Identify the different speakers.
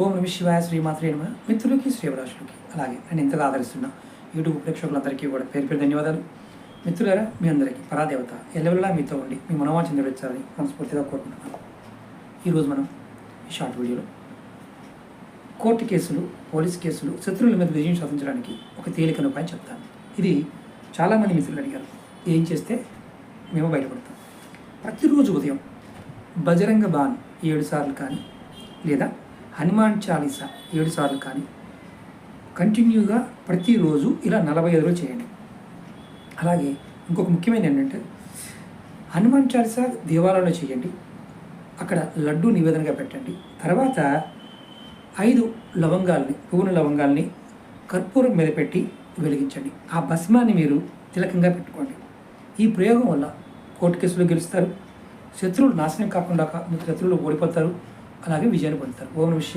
Speaker 1: ఓం నమ శివాయ శ్రీమాత్రే నమః. మిత్రులకి శ్రీవరాశులకి అలాగే నేను ఇంతగా ఆదరిస్తున్న యూట్యూబ్ ప్రేక్షకులందరికీ కూడా పేరు పేరు ధన్యవాదాలు. మిత్రులారా, మీ అందరికీ పరాదేవత ఎల్లవెల్లా మీతో ఉండి మీ మనోవాంఛను నెరవేర్చాలని మనస్ఫూర్తిగా కోరుకుంటున్నాను. ఈరోజు మనం ఈ షార్ట్ వీడియోలో కోర్టు కేసులు, పోలీస్ కేసులు, శత్రువుల మీద విజయం సాధించడానికి ఒక తేలికైన ఉపాయం చెప్తాను. ఇది చాలామంది మిత్రులు అడిగారు, ఏం చేస్తే మేము బయటపడతాం. ప్రతిరోజు ఉదయం బజరంగ బాణ్ 7 సార్లు కానీ లేదా హనుమాన్ చాలీసా 7 సార్లు కానీ కంటిన్యూగా ప్రతిరోజు ఇలా 45 రోజులు చేయండి. అలాగే ఇంకొక ముఖ్యమైన ఏంటంటే హనుమాన్ చాలీసా దేవాలయంలో చేయండి, అక్కడ లడ్డు నివేదనగా పెట్టండి. తర్వాత 5 లవంగాల్ని, పువ్వుల లవంగాల్ని కర్పూరం మీద పెట్టి వెలిగించండి. ఆ భస్మాన్ని మీరు తిలకంగా పెట్టుకోండి. ఈ ప్రయోగం వల్ల కోర్టు కేసులు గెలుస్తారు, శత్రువులు నాశనం కాకుండా శత్రువులు ఓడిపోతారు, అలాగే విజయాన్ని పొందుతారు. ఓం నమః శివాయ.